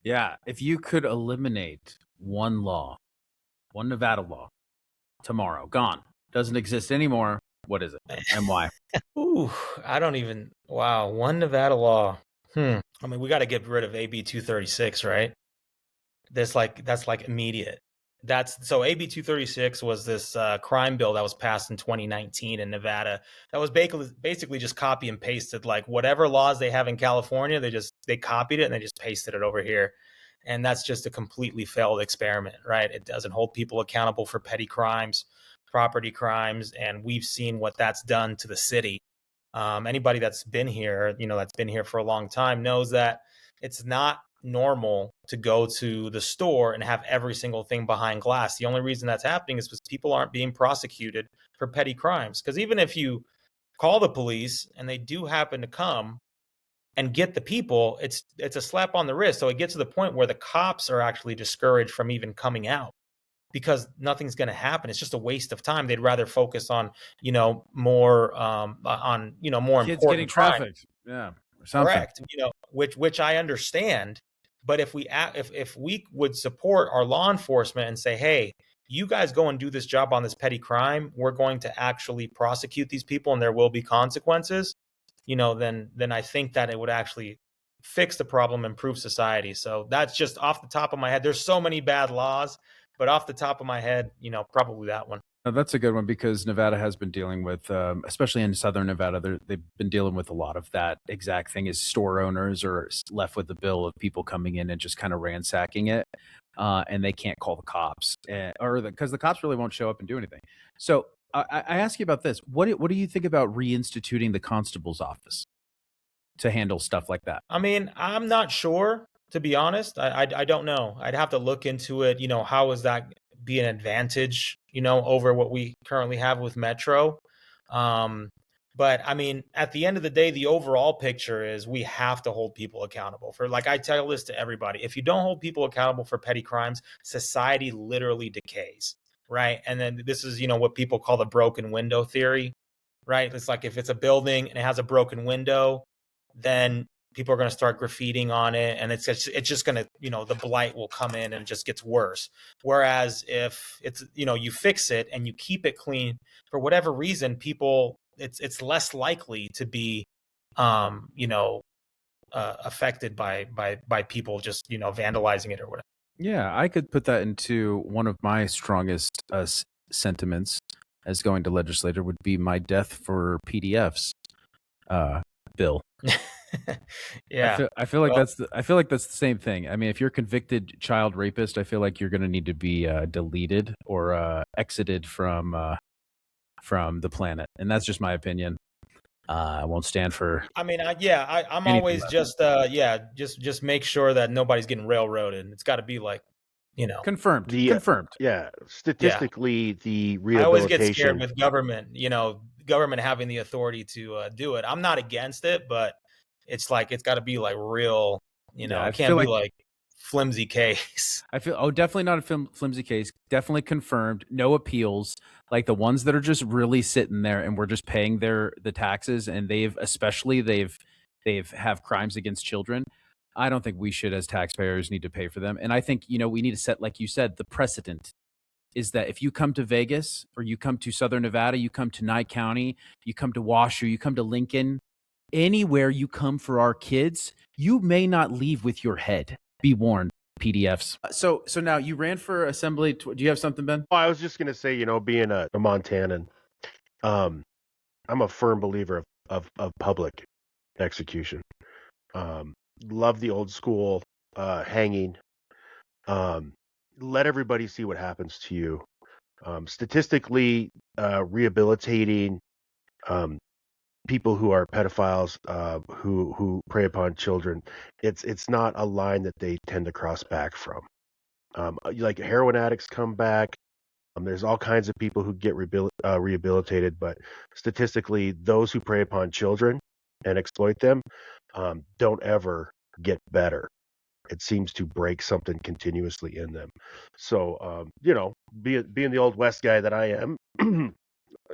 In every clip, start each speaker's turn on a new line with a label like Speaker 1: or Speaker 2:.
Speaker 1: Yeah, if you could eliminate one law, one Nevada law tomorrow, gone, doesn't exist anymore, what is it and why?
Speaker 2: Ooh, I don't even. Wow, one Nevada law. I mean, we got to get rid of AB 236, right? That's like immediate. That's so AB 236 was this crime bill that was passed in 2019 in Nevada. That was basically just copy and pasted like whatever laws they have in California. They copied it and they just pasted it over here, and that's just a completely failed experiment, right? It doesn't hold people accountable for petty crimes, property crimes, and we've seen what that's done to the city. Anybody that's been here, that's been here for a long time knows that it's not normal to go to the store and have every single thing behind glass. The only reason that's happening is because people aren't being prosecuted for petty crimes. Because even if you call the police and they do happen to come and get the people, it's a slap on the wrist. So it gets to the point where the cops are actually discouraged from even coming out because nothing's going to happen. It's just a waste of time. They'd rather focus on, more
Speaker 1: Kids getting
Speaker 2: important crime.
Speaker 1: trafficked, yeah, or something.
Speaker 2: Correct. Which I understand. But if we would support our law enforcement and say, hey, you guys go and do this job on this petty crime, we're going to actually prosecute these people and there will be consequences, then I think that it would actually fix the problem, improve society. So that's just off the top of my head. There's so many bad laws, but off the top of my head, probably that one.
Speaker 1: That's a good one because Nevada has been dealing with, especially in Southern Nevada, they've been dealing with a lot of that exact thing. Is store owners are left with the bill of people coming in and just kind of ransacking it, and they can't call the cops, or because the cops really won't show up and do anything. So I ask you about this: what do you think about reinstituting the constable's office to handle stuff like that?
Speaker 2: I mean, I'm not sure, to be honest. I don't know. I'd have to look into it. How is that be an advantage, over what we currently have with Metro? But I mean, at the end of the day, the overall picture is we have to hold people accountable for, like I tell this to everybody. If you don't hold people accountable for petty crimes, society literally decays, right? And then this is, what people call the broken window theory, right? It's like if it's a building and it has a broken window, then people are going to start graffitiing on it, and it's just going to, the blight will come in and it just gets worse. Whereas if it's, you fix it and you keep it clean, for whatever reason, people, it's less likely to be affected by people just, vandalizing it or whatever.
Speaker 1: Yeah, I could put that into one of my strongest sentiments as going to legislator would be my death for PDFs bill.
Speaker 2: Yeah.
Speaker 1: I feel like
Speaker 2: Well,
Speaker 1: that's the same thing. I mean, if you're a convicted child rapist, I feel like you're going to need to be deleted or exited from the planet, and that's just my opinion. I won't stand for
Speaker 2: I mean, I'm
Speaker 1: anything
Speaker 2: always
Speaker 1: less.
Speaker 2: just make sure that nobody's getting railroaded. It's got to be like, you know,
Speaker 1: Confirmed.
Speaker 3: The
Speaker 1: Confirmed.
Speaker 3: yeah,
Speaker 2: yeah.
Speaker 3: statistically, the
Speaker 2: I always get scared
Speaker 3: rehabilitation.
Speaker 2: with government having the authority to do it. I'm not against it, but it's like it's got to be like real.
Speaker 1: Yeah, I
Speaker 2: It can't
Speaker 1: feel
Speaker 2: be
Speaker 1: like
Speaker 2: like flimsy case.
Speaker 1: definitely not a flimsy case. Definitely confirmed. No appeals. Like the ones that are just really sitting there and we're just paying the taxes, and they've have crimes against children. I don't think we should, as taxpayers, need to pay for them. And I think we need to set, like you said, the precedent is that if you come to Vegas or you come to Southern Nevada, you come to Nye County, you come to Washoe, you come to Lincoln, anywhere you come for our kids, you may not leave with your head. Be warned, PDFs. So now you ran for assembly. Do you have something, Ben?
Speaker 3: Well, I was just gonna say, being a Montanan, um, I'm a firm believer of public execution. Love the old school hanging. Let everybody see what happens to you. Statistically, rehabilitating um, people who are pedophiles, who prey upon children, it's not a line that they tend to cross back from. Like heroin addicts come back. There's all kinds of people who get rehabilitated, but statistically, those who prey upon children and exploit them don't ever get better. It seems to break something continuously in them. So, being the old West guy that I am,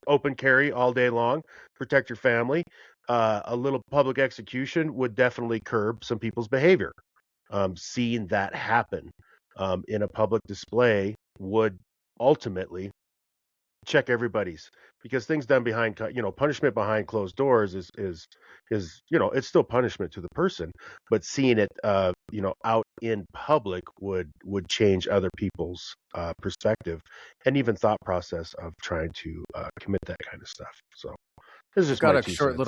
Speaker 3: open carry all day long, protect your family. A little public execution would definitely curb some people's behavior. seeing that happen in a public display would ultimately check everybody's, because things done behind, punishment behind closed doors is it's still punishment to the person, but seeing it out in public would change other people's perspective and even thought process of trying to commit that kind of stuff. So this is
Speaker 1: I've
Speaker 3: just
Speaker 1: got
Speaker 3: my
Speaker 1: a
Speaker 3: 2
Speaker 1: short
Speaker 3: cents.
Speaker 1: little